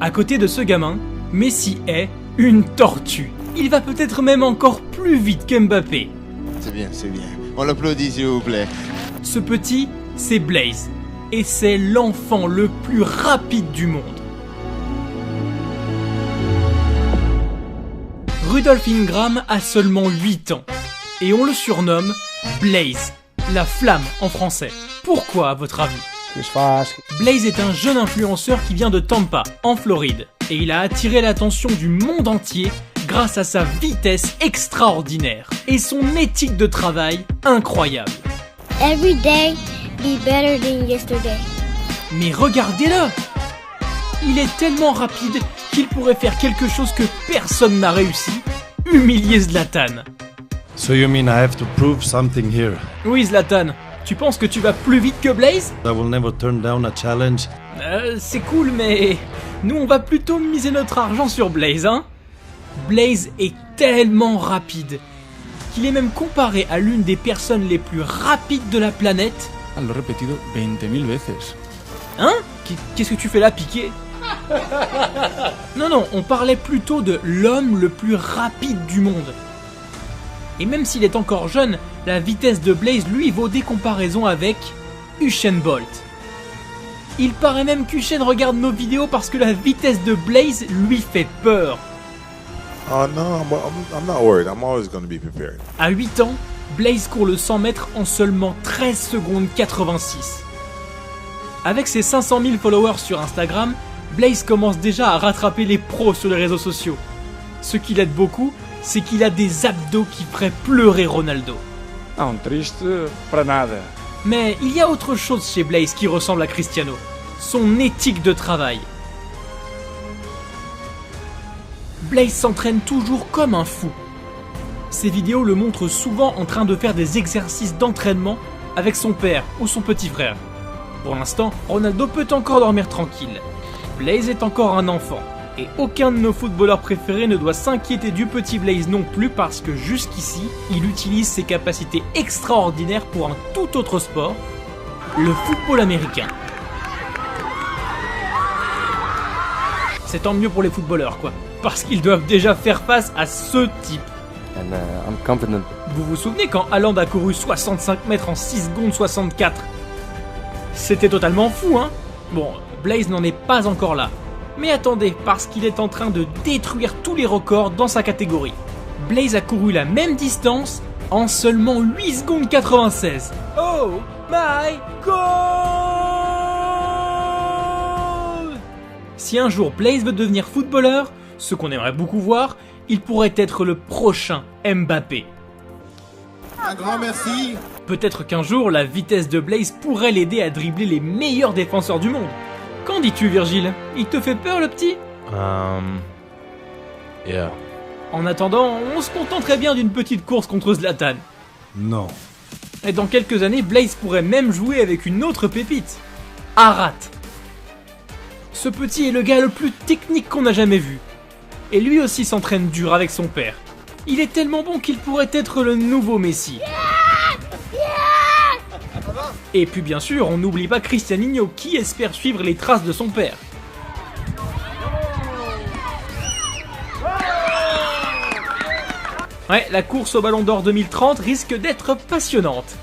À côté de ce gamin, Messi est une tortue. Il va peut-être même encore plus vite qu'Mbappé. C'est bien, c'est bien. On l'applaudit s'il vous plaît. Ce petit, c'est Blaise. Et c'est l'enfant le plus rapide du monde. Rudolf Ingram a seulement 8 ans. Et on le surnomme Blaze, la flamme en français. Pourquoi à votre avis ? Blaze est un jeune influenceur qui vient de Tampa, en Floride. Et il a attiré l'attention du monde entier grâce à sa vitesse extraordinaire et son éthique de travail incroyable. Every day be better than yesterday. Mais regardez-le! Il est tellement rapide qu'il pourrait faire quelque chose que personne n'a réussi, humilier Zlatan. So you mean I have to prove something here? Oui Zlatan, tu penses que tu vas plus vite que Blaze? I will never turn down a challenge. C'est cool mais nous on va plutôt miser notre argent sur Blaze, hein? Blaze est tellement rapide qu'il est même comparé à l'une des personnes les plus rapides de la planète. Lo he repetido 20.000 veces. Hein? Qu'est-ce que tu fais là, Piqué? Non, on parlait plutôt de l'homme le plus rapide du monde. Et même s'il est encore jeune, la vitesse de Blaze lui vaut des comparaisons avec Usain Bolt. Il paraît même qu'Usain regarde nos vidéos parce que la vitesse de Blaze lui fait peur. Oh non, I'm not worried. I'm always going to be prepared. À 8 ans, Blaze court le 100 mètres en seulement 13 secondes 86. Avec ses 500 000 followers sur Instagram, Blaze commence déjà à rattraper les pros sur les réseaux sociaux. Ce qui l'aide beaucoup, c'est qu'il a des abdos qui feraient pleurer Ronaldo. Un triste para nada. Mais il y a autre chose chez Blaze qui ressemble à Cristiano. Son éthique de travail. Blaze s'entraîne toujours comme un fou. Ses vidéos le montrent souvent en train de faire des exercices d'entraînement avec son père ou son petit frère. Pour l'instant, Ronaldo peut encore dormir tranquille. Blaze est encore un enfant. Et aucun de nos footballeurs préférés ne doit s'inquiéter du petit Blaze non plus parce que jusqu'ici, il utilise ses capacités extraordinaires pour un tout autre sport, le football américain. C'est tant mieux pour les footballeurs quoi, parce qu'ils doivent déjà faire face à ce type. And I'm confident. Vous vous souvenez quand Haaland a couru 65 mètres en 6 secondes 64 ? C'était totalement fou hein ? Bon, Blaze n'en est pas encore là. Mais attendez, parce qu'il est en train de détruire tous les records dans sa catégorie. Blaze a couru la même distance en seulement 8 secondes 96. Oh my god! Si un jour Blaze veut devenir footballeur, ce qu'on aimerait beaucoup voir, il pourrait être le prochain Mbappé. Un grand merci. Peut-être qu'un jour, la vitesse de Blaze pourrait l'aider à dribbler les meilleurs défenseurs du monde. Qu'en dis-tu, Virgile? Il te fait peur, le petit? Yeah. En attendant, on se contenterait bien d'une petite course contre Zlatan. No. Et dans quelques années, Blaze pourrait même jouer avec une autre pépite. Arat. Ce petit est le gars le plus technique qu'on a jamais vu. Et lui aussi s'entraîne dur avec son père. Il est tellement bon qu'il pourrait être le nouveau Messi. Et puis bien sûr, on n'oublie pas Cristianinho qui espère suivre les traces de son père. Ouais, la course au Ballon d'Or 2030 risque d'être passionnante.